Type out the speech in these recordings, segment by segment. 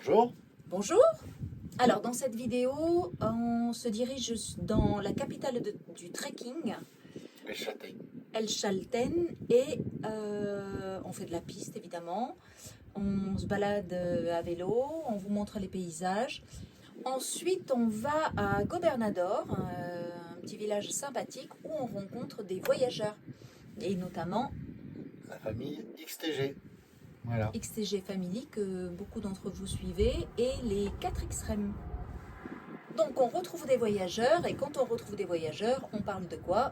Bonjour. Bonjour. Alors dans cette vidéo, on se dirige dans la capitale du trekking, Les châtaignes. El Chalten, et on fait de la piste évidemment. On se balade à vélo, on vous montre les paysages. Ensuite, on va à Gobernador, un petit village sympathique où on rencontre des voyageurs, et notamment La famille XTG. Voilà. XTG Family que beaucoup d'entre vous suivez et les 4 extrêmes. Donc on retrouve des voyageurs, et quand on retrouve des voyageurs, on parle de quoi?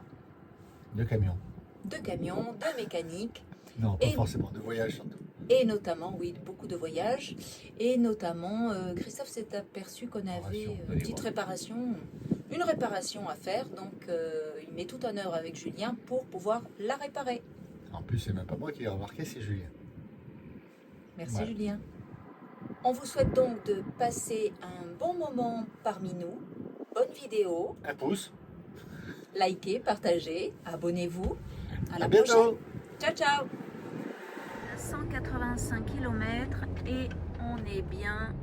De camions. De camions, de mécanique, Non, pas et, forcément. De voyage surtout. et notamment, oui, beaucoup de voyages, et notamment, Christophe s'est aperçu qu'on avait une petite une réparation à faire, donc il met tout en œuvre avec Julien pour pouvoir la réparer. En plus, c'est même pas moi qui l'ai remarqué, c'est Julien. Merci Ouais. Julien. On vous souhaite donc de passer un bon moment parmi nous. Bonne vidéo, Un pouce. likez, partagez, abonnez-vous. À la À prochaine. bientôt. Ciao, ciao. 185 km et on est bien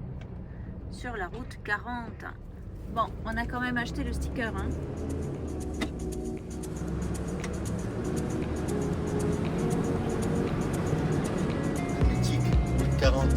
sur la route 40. Bon, on a quand même acheté le sticker, hein. Mythique. Route 40.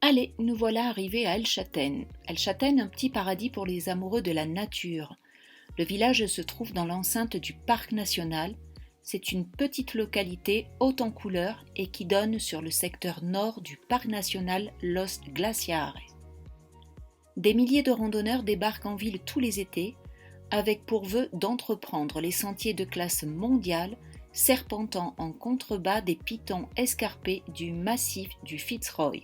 Allez, nous voilà arrivés à El Chalten. El Chalten, un petit paradis pour les amoureux de la nature. Le village se trouve dans l'enceinte du parc national. C'est une petite localité haute en couleurs et qui donne sur le secteur nord du parc national Los Glaciares. Des milliers de randonneurs débarquent en ville tous les étés, avec pour vœu d'entreprendre les sentiers de classe mondiale serpentant en contrebas des pitons escarpés du massif du Fitzroy.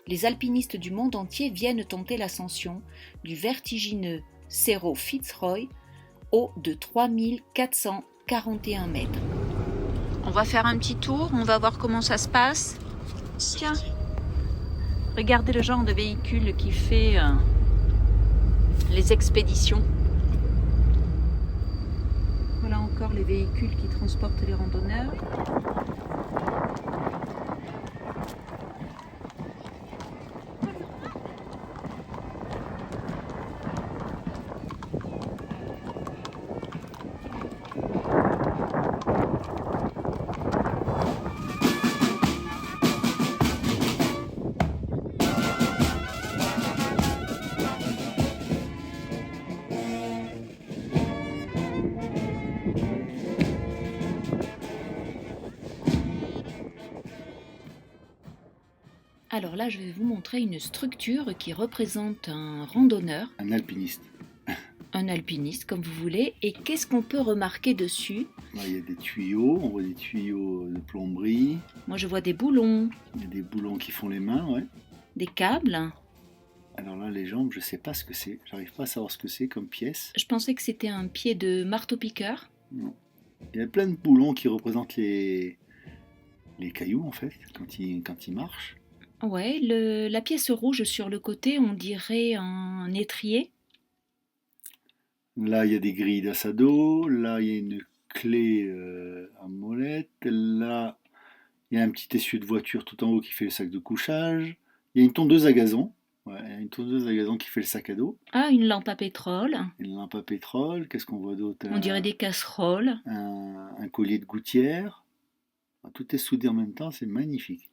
Les alpinistes du monde entier viennent tenter l'ascension du vertigineux Cerro Fitzroy, haut de 3441 mètres. On va faire un petit tour, on va voir comment ça se passe. Tiens, regardez le genre de véhicule qui fait les expéditions. Voilà encore les véhicules qui transportent les randonneurs. Alors là, je vais vous montrer une structure qui représente un randonneur, Un alpiniste. un alpiniste comme vous voulez. Et qu'est-ce qu'on peut remarquer dessus? Là, il y a des tuyaux, on voit des tuyaux de plomberie. Moi, je vois des boulons, Il y a des boulons qui font les mains, ouais. des câbles. Alors là, les jambes, je sais pas ce que c'est. J'arrive pas à savoir ce que c'est comme pièce. Je pensais que c'était un pied de marteau-piqueur. Non. Il y a plein de boulons qui représentent les cailloux, en fait, quand ils marchent. Ouais, la pièce rouge sur le côté, on dirait un étrier. Là, il y a des grilles d'assado. Là, il y a une clé à molette. Là, il y a un petit essieu de voiture tout en haut qui fait le sac de couchage. Il y a une tondeuse à gazon. Ouais, une tondeuse à gazon qui fait le sac à dos, Ah, une lampe à pétrole. une lampe à pétrole, qu'est-ce qu'on voit d'autre? On dirait des casseroles. Un collier de gouttière. Tout est soudé en même temps, c'est magnifique.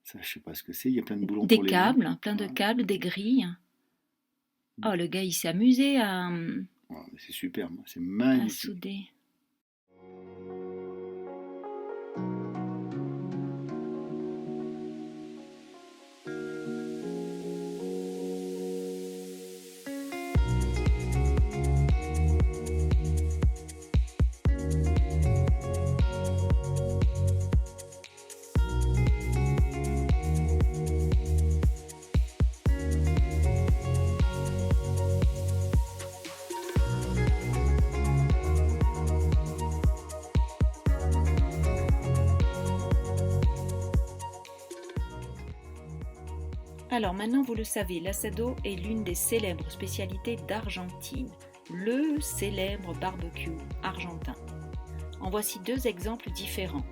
Ça, je sais pas ce que c'est, il y a plein de boulons Des pour les câbles, mains. plein de Ouais. câbles, des grilles. Oh, le gars, il s'est amusé à Ouais, c'est superbe, c'est à magnifique. souder. Alors maintenant vous le savez, l'assado est l'une des célèbres spécialités d'Argentine, le célèbre barbecue argentin. En voici deux exemples différents.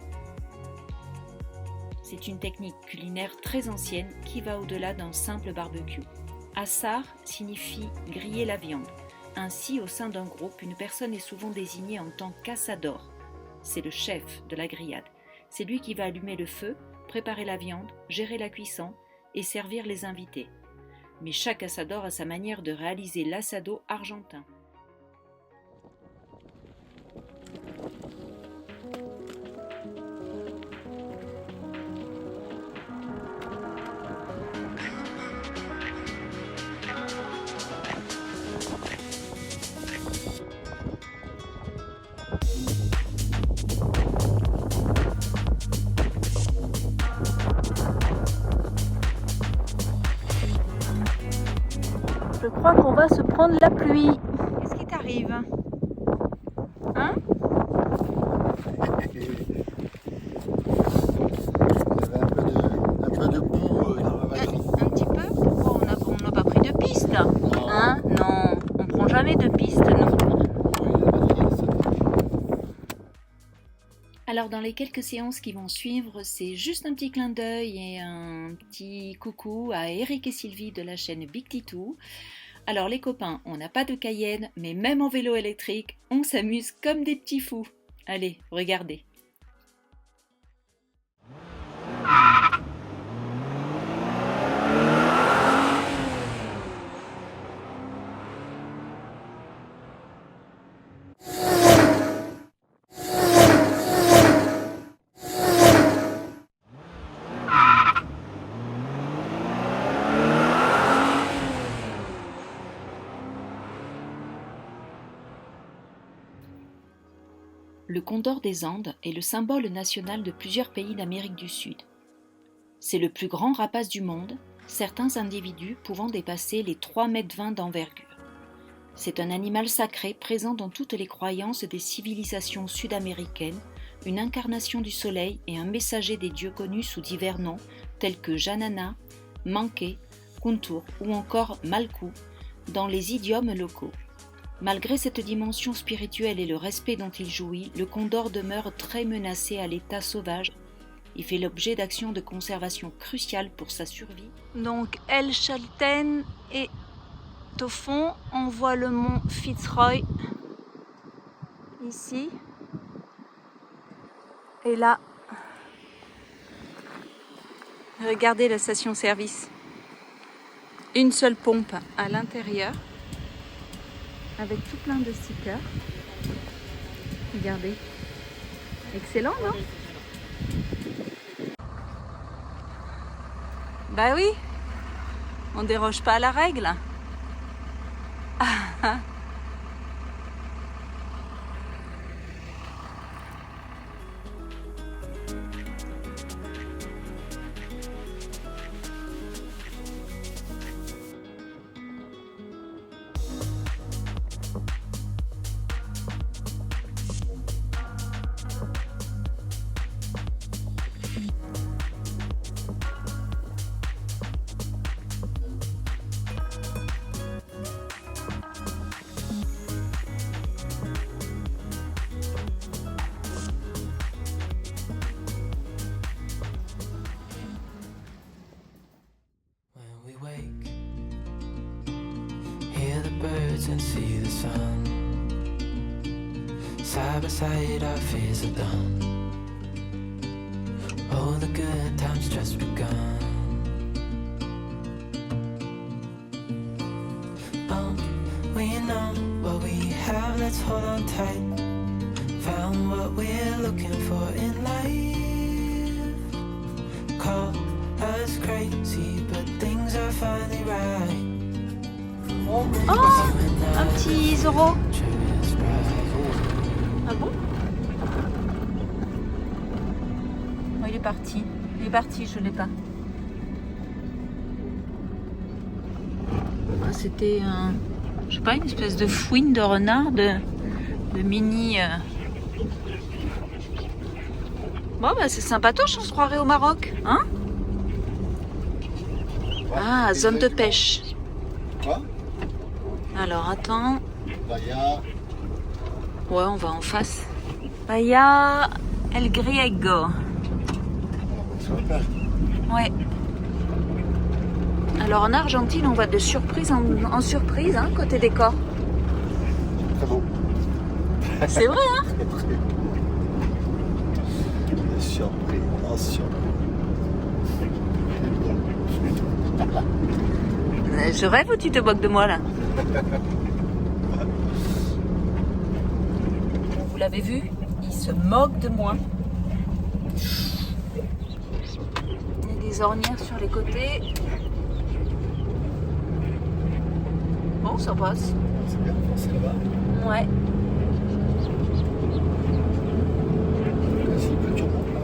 C'est une technique culinaire très ancienne qui va au-delà d'un simple barbecue. Assar signifie griller la viande. Ainsi, au sein d'un groupe, une personne est souvent désignée en tant qu'assador. C'est le chef de la grillade. C'est lui qui va allumer le feu, préparer la viande, gérer la cuisson et servir les invités. Mais chaque assador a sa manière de réaliser l'assado argentin. Je crois qu'on va se prendre la pluie. Qu'est-ce qui t'arrive? Hein? Il y avait un peu de boue dans ma batterie. Un petit peu? Pourquoi on n'a pas pris de piste? Hein? Non, on prend jamais de piste, non. Oui, la batterie est sautée. Alors dans les quelques séances qui vont suivre, c'est juste un petit clin d'œil et un petit coucou à Eric et Sylvie de la chaîne Big Titou. Alors les copains, on n'a pas de Cayenne, mais même en vélo électrique, on s'amuse comme des petits fous. Allez, regardez. Le condor des Andes est le symbole national de plusieurs pays d'Amérique du Sud. C'est le plus grand rapace du monde, certains individus pouvant dépasser les 3,20 m d'envergure. C'est un animal sacré présent dans toutes les croyances des civilisations sud-américaines, une incarnation du soleil et un messager des dieux connus sous divers noms tels que Janana, Manké, Kuntur ou encore Malku dans les idiomes locaux. Malgré cette dimension spirituelle et le respect dont il jouit, le condor demeure très menacé à l'état sauvage. Il fait l'objet d'actions de conservation cruciales pour sa survie. Donc El Chaltén est au fond, on voit le mont Fitzroy ici. Et là, regardez la station-service. Une seule pompe à l'intérieur, avec tout plein de stickers. Regardez. Excellent, non? Bah oui, on déroge pas à la règle. When we wake birds and see the sun. Side by side our fears are done. Oh, the good times just begun. Oh, we know what we have, let's hold on tight. Found what we're looking for in life. Call us crazy, but things are finally right. Oh, un petit Zoro. Ah bon? Oh, il est parti. Il est parti, je l'ai pas. Ah, c'était un, je sais pas, une espèce de fouine de renard, de mini. Bon, bah c'est sympatoche, on se croirait au Maroc, hein? Ah, zone de pêche. Quoi? Alors attends. Bahia. Ouais, on va en face. Bahia El Griego. Sur la plage. Ouais. Alors en Argentine, on va de surprise en surprise, hein, côté décor. Très beau. C'est vrai, hein? Surprise, en surprise. Je rêve ou tu te moques de moi là? Vous l'avez vu? Il se moque de moi. Il y a des ornières sur les côtés. Bon, ça passe. C'est bien, c'est là-bas. Ouais. C'est plus turbulent, là.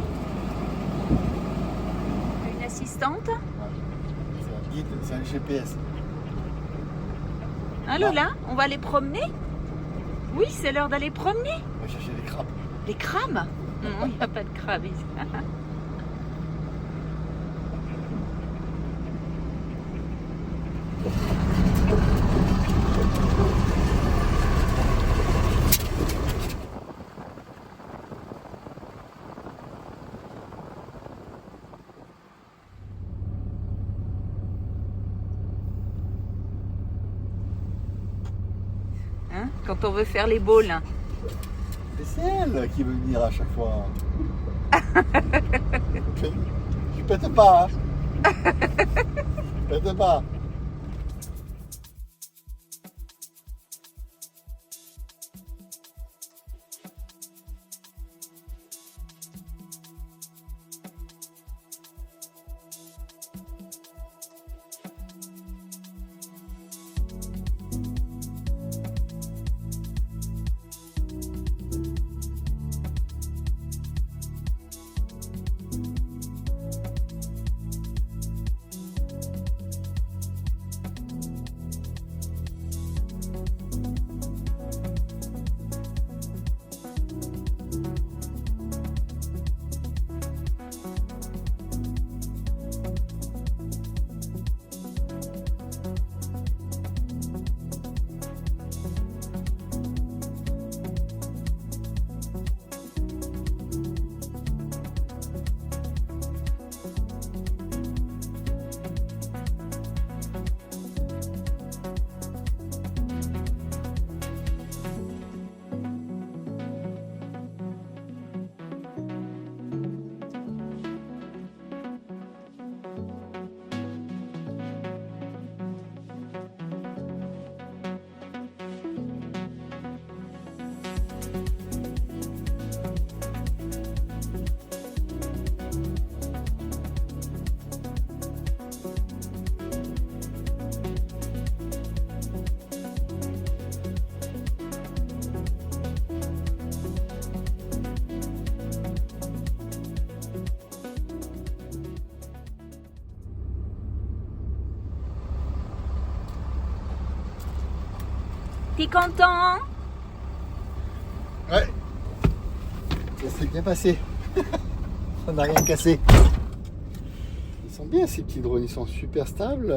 Une assistante? Ouais. C'est un guide, c'est un GPS. Allô là? On va les promener? Oui, c'est l'heure d'aller promener. On va chercher des crabes. Les crabes? Non, il n'y a pas de crabes ici. Hein? Quand on veut faire les beaux là. Mais c'est elle qui veut venir à chaque fois. Tu pètes pas, hein? Pète pas. T'es content? Ouais. Ça s'est bien passé. On n'a rien cassé. Ils sont bien ces petits drones, ils sont super stables.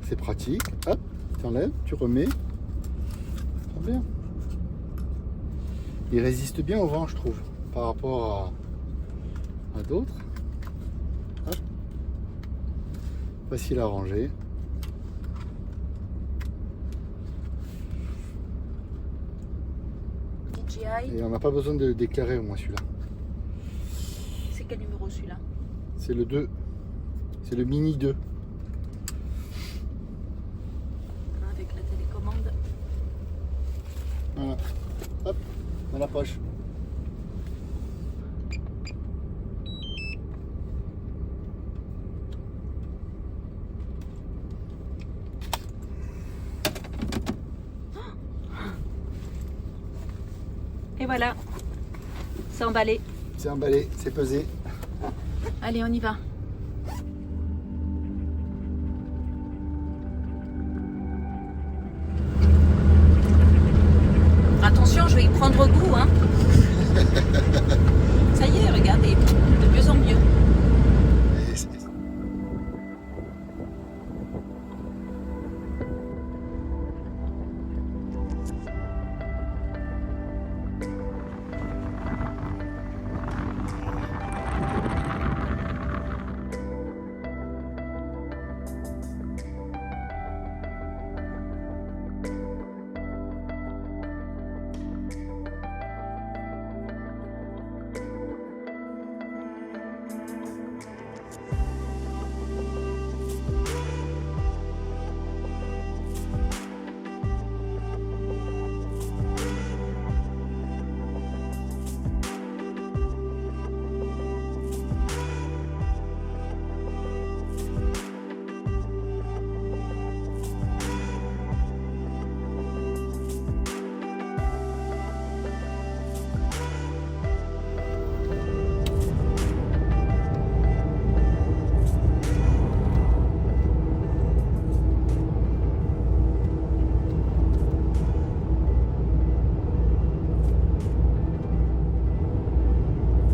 C'est pratique. Hop, tu enlèves, tu remets. Ils sont bien. Ils résistent bien au vent, je trouve, par rapport à d'autres. Hop. Facile à ranger. aïe. Et on n'a pas besoin de le déclarer au moins celui-là. C'est quel numéro celui-là? C'est le 2. C'est le Mini 2. Avec la télécommande. Voilà. Hop, dans la poche. Et voilà, c'est emballé. C'est emballé, c'est pesé. Allez, on y va. Attention, je vais y prendre goût, hein. Ça y est, regardez, de mieux en mieux.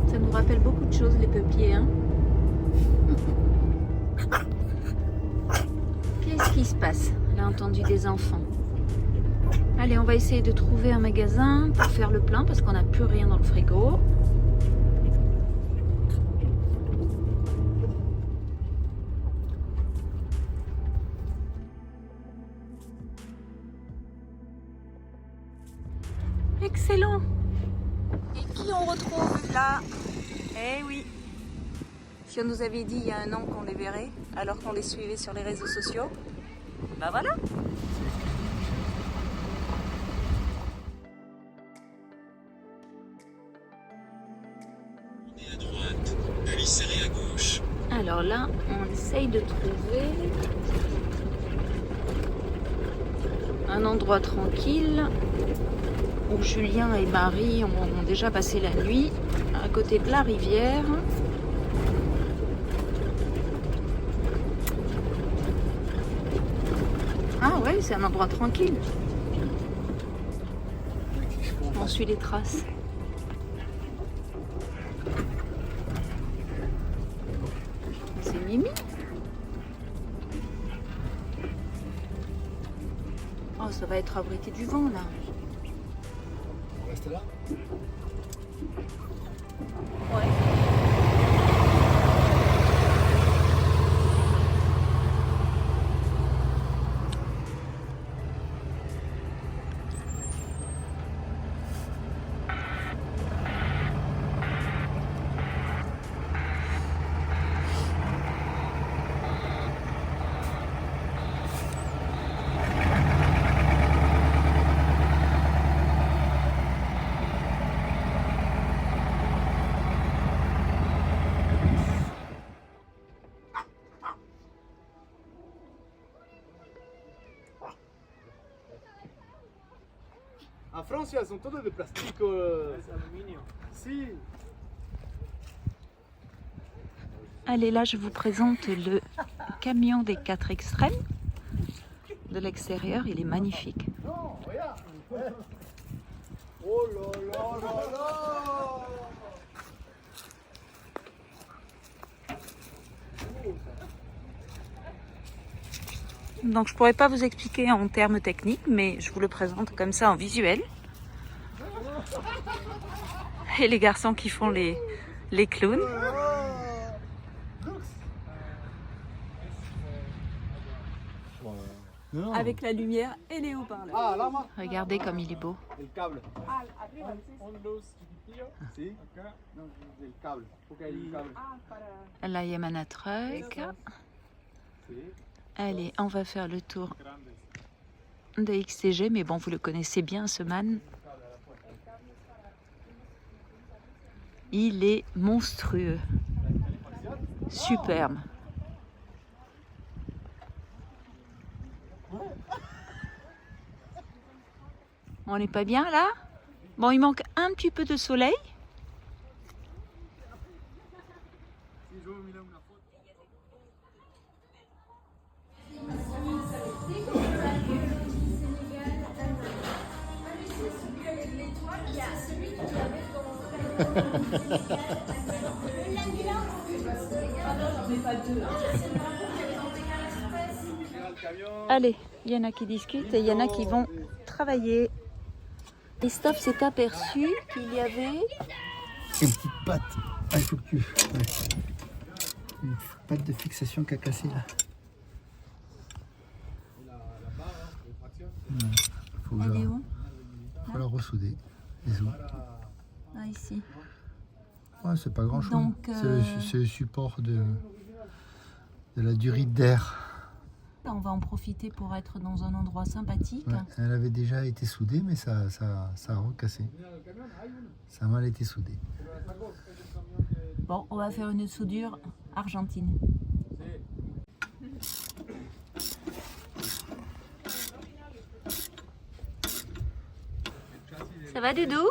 Ça nous rappelle beaucoup de choses, les peupliers, hein. Qu'est-ce qui se passe? Elle a entendu des enfants. Allez, on va essayer de trouver un magasin pour faire le plein parce qu'on n'a plus rien dans le frigo. Excellent. Et qui on retrouve là? Eh oui. Si on nous avait dit il y a un an qu'on les verrait, alors qu'on les suivait sur les réseaux sociaux, bah voilà. À droite, puis serré à gauche. Alors là, on essaye de trouver un endroit tranquille où Julien et Marie ont déjà passé la nuit, à côté de la rivière. Ah ouais, c'est un endroit tranquille. On suit les traces. C'est Mimi. Oh, ça va être abrité du vent là. On reste là. Ouais. En Francia son todos de plástico. Es aluminio. Si. Allez, là, je vous présente le camion des 4 extrêmes. De l'extérieur, il est magnifique. Non, regarde. Oh là là là là. Donc, je pourrais pas vous expliquer en termes techniques, mais je vous le présente comme ça en visuel. Et les garçons qui font les clowns. Non. avec la lumière et les haut-parleurs. Ah, là, ma. Regardez comme il est beau. El cable. Si? Non, el cable. Faut qu'il y ait un cable. Là, il y a Mana Truck. Allez, on va faire le tour de XTG, mais bon, vous le connaissez bien, ce man. Il est monstrueux. Superbe. On n'est pas bien là? Bon, il manque un petit peu de soleil. Allez, il y en a qui discutent et il y en a qui vont travailler. Christophe s'est aperçu qu'il y avait Une petite patte. Ah, il faut que tu. Ouais. Une patte de fixation qui a cassé là. Faut Elle est où? faut la ressouder. Les os. Ah, ici. Ouais, c'est pas grand chose. Donc, C'est le support de la durite d'air. On va en profiter pour être dans un endroit sympathique. Ouais, elle avait déjà été soudée, mais ça a recassé. Ça a mal été soudé. Bon, on va faire une soudure argentine. Ça va, Doudou?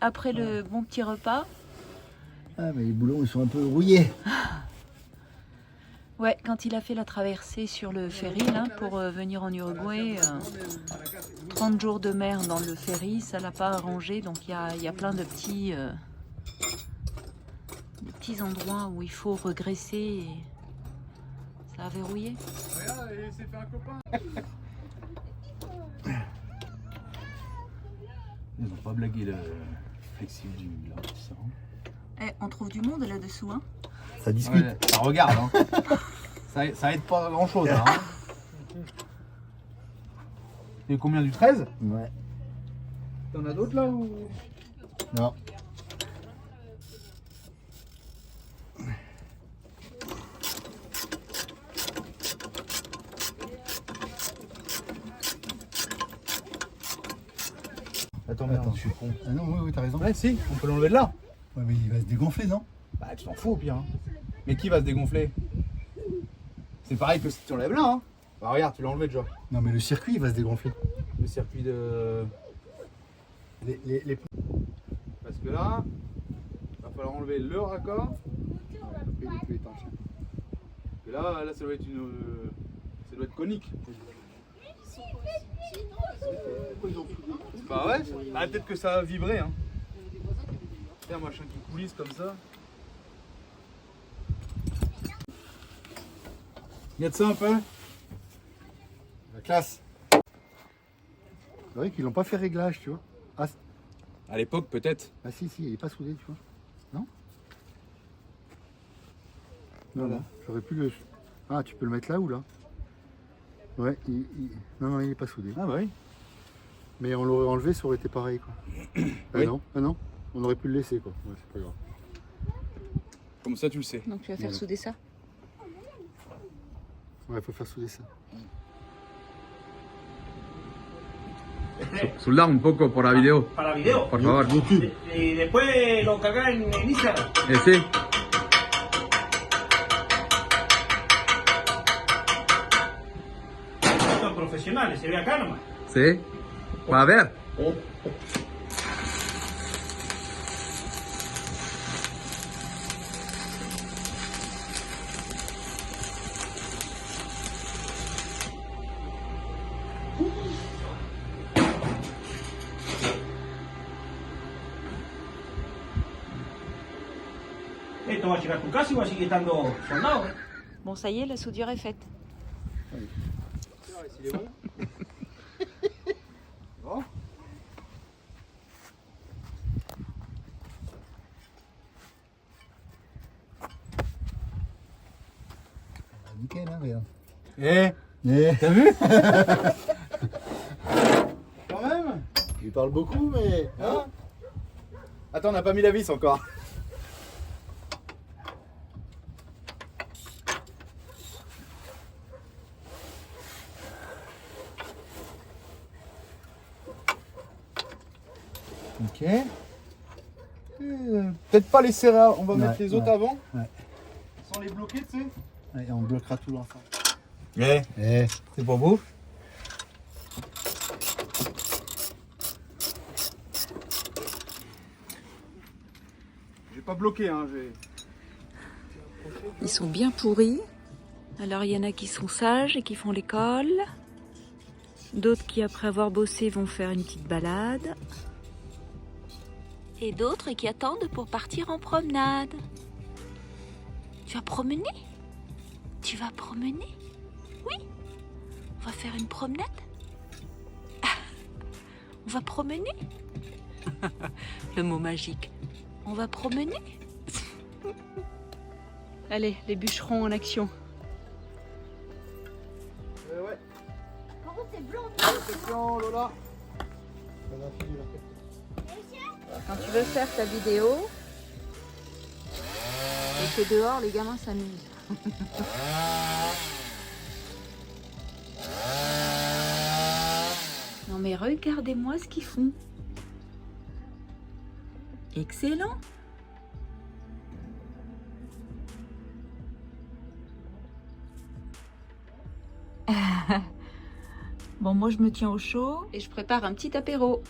Après le bon petit repas. Ah, mais les boulons, ils sont un peu rouillés. Ouais, quand il a fait la traversée sur le ferry là, pour venir en Uruguay, 30 jours de mer dans le ferry, ça l'a pas arrangé. Donc il y a plein de petits endroits où il faut regresser. Et ça a verrouillé. Regarde, il s'est fait un copain. Ils n'ont pas blagué le flexible du lance. Eh, on trouve du monde là-dessous, hein. Ça discute. Ouais, ça regarde. Hein. ça aide pas grand chose. Hein. Et combien du 13? Ouais. T'en as d'autres là ou... Non. Attends, merde, Attends. je suis con. Ah non, oui, t'as raison. Ouais, si, on peut l'enlever de là. Ouais, mais il va se dégonfler, non? Bah, tu t'en fous au pire. Hein. Mais qui va se dégonfler? C'est pareil que si tu enlèves là. Hein. Bah, regarde, tu l'as enlevé déjà. Non, mais le circuit, il va se dégonfler. Le circuit de. Les... Parce que là, il va falloir enlever le raccord. Il est plus étanche. Et là, ça doit être une. Ça doit être conique. Bah ouais, bah, peut-être que ça a vibré. Hein. Il y a un machin qui coulisse comme ça. Il y a de ça un peu. La classe. C'est vrai qu'ils l'ont pas fait réglage, tu vois. Ah, À l'époque, peut-être. ah si, il est pas soudé, tu vois. Non? Voilà. Non, j'aurais pu le... Ah, tu peux le mettre là ou là? Ouais, non, il est pas soudé. Ah bah oui. Mais on l'aurait enlevé, ça aurait été pareil, quoi. Oui. Non, on aurait pu le laisser, quoi. Ouais, c'est pas grave. Comme ça, tu le sais. Donc tu vas faire Voilà. souder ça. Ouais, faut faire souder ça. Solda un poco por la video, Para video. por favor. YouTube. Y después lo cargas en Instagram. Sí. Son profesionales, se ve acá nomás. Sí. Va a ver. Esto va a llegar a tu casa y va a seguir estando soldado. Bon, ça y est, la soudure est faite. Il est bon. Bon. Nickel, hein, regarde. Eh, Eh, t'as vu? Quand même. il parle beaucoup, mais... Hein? Attends, on n'a pas mis la vis encore. Ok. Peut-être pas les serrer, on va mettre les autres ouais, avant. ouais. Sans les bloquer, tu sais. Allez, on bloquera tout l'ensemble. Eh, Eh, c'est pour vous. J'ai pas bloqué, hein. Ils sont bien pourris. Alors il y en a qui sont sages et qui font l'école. D'autres qui, après avoir bossé, vont faire une petite balade. Et d'autres qui attendent pour partir en promenade. Tu vas promener? Tu vas promener? Oui? On va faire une promenade? Ah, on va promener? Le mot magique. On va promener? Allez, les bûcherons en action. Ouais. Attention, Lola. Quand tu veux faire ta vidéo et que dehors les gamins s'amusent. Non mais regardez-moi ce qu'ils font. Excellent. Bon, moi je me tiens au chaud et je prépare un petit apéro.